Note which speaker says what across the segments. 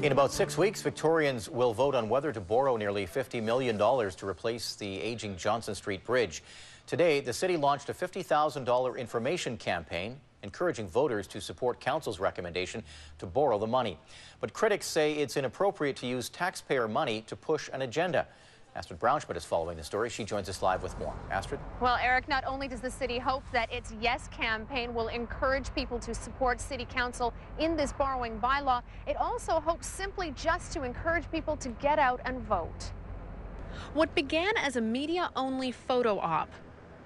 Speaker 1: In about 6 weeks, Victorians will vote on whether to borrow nearly $50 million to replace the aging Johnson Street Bridge. Today, the city launched a $50,000 information campaign encouraging voters to support council's recommendation to borrow the money. But critics say it's inappropriate to use taxpayer money to push an agenda. Astrid Braunschmidt is following the story. She joins us live with more. Astrid?
Speaker 2: Well, Eric, not only does the city hope that its Yes campaign will encourage people to support city council in this borrowing bylaw, it also hopes simply just to encourage people to get out and vote. What began as a media-only photo op,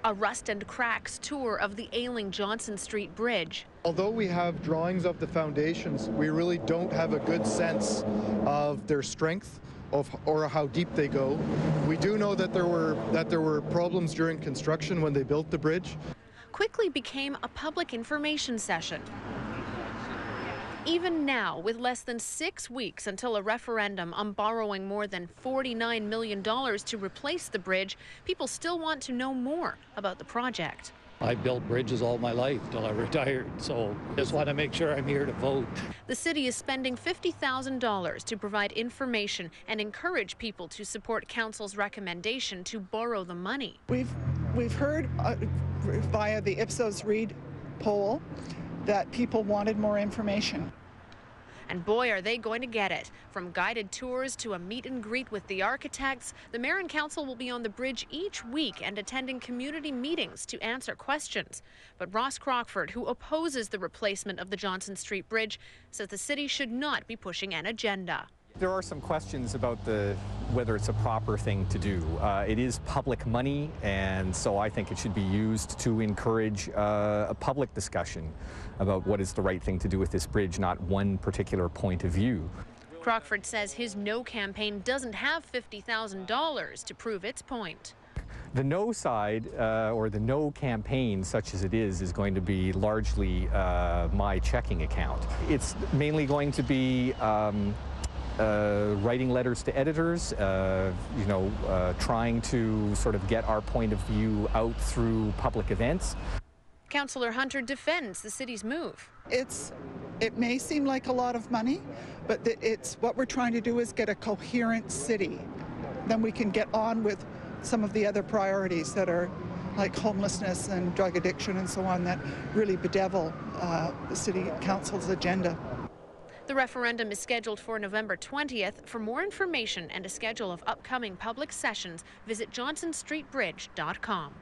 Speaker 2: a rust and cracks tour of the ailing Johnson Street Bridge.
Speaker 3: Although we have drawings of the foundations, we really don't have a good sense of their strength or how deep they go. We do know that there were problems during construction when they built the bridge.
Speaker 2: Quickly became a public information session. Even now, with less than 6 weeks until a referendum on borrowing more than $49 million to replace the bridge, people still want to know more about the project.
Speaker 4: I built bridges all my life till I retired, so just want to make sure I'm here to vote.
Speaker 2: The city is spending $50,000 to provide information and encourage people to support council's recommendation to borrow the money.
Speaker 5: We've heard via the Ipsos Reid poll that people wanted more information.
Speaker 2: And boy, are they going to get it. From guided tours to a meet and greet with the architects, the mayor and council will be on the bridge each week and attending community meetings to answer questions. But Ross Crockford, who opposes the replacement of the Johnson Street Bridge, says the city should not be pushing an agenda.
Speaker 6: There are some questions about whether it's a proper thing to do. It is public money, and so I think it should be used to encourage a public discussion about what is the right thing to do with this bridge, not one particular point of view.
Speaker 2: Crockford says his No campaign doesn't have $50,000 to prove its point.
Speaker 6: The No side, or the No campaign, such as it is going to be largely my checking account. It's mainly going to be writing letters to editors, trying to sort of get our point of view out through public events.
Speaker 2: Councillor Hunter defends the city's move.
Speaker 5: It may seem like a lot of money, but what we're trying to do is get a coherent city. Then we can get on with some of the other priorities that are like homelessness and drug addiction and so on that really bedevil the city council's agenda.
Speaker 2: The referendum is scheduled for November 20th. For more information and a schedule of upcoming public sessions, visit johnsonstreetbridge.com.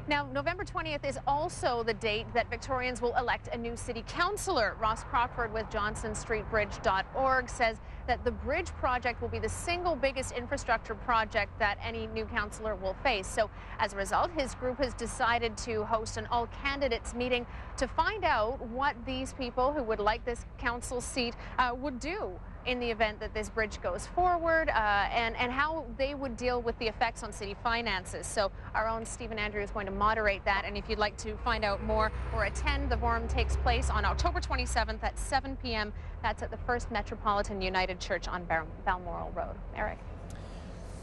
Speaker 2: Now, November 20th is also the date that Victorians will elect a new city councillor. Ross Crockford with johnsonstreetbridge.org says that the bridge project will be the single biggest infrastructure project that any new councillor will face. So as a result, his group has decided to host an all-candidates meeting to find out what these people who would like this council seat would do in the event that this bridge goes forward, and how they would deal with the effects on city finances. So our own Stephen Andrew is going to moderate that, and if you'd like to find out more or attend, the forum takes place on October 27th at 7 p.m. That's at the First Metropolitan United Church on Balmoral Road. Eric?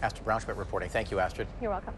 Speaker 1: Astrid Braunschmidt reporting. Thank you, Astrid.
Speaker 2: You're welcome.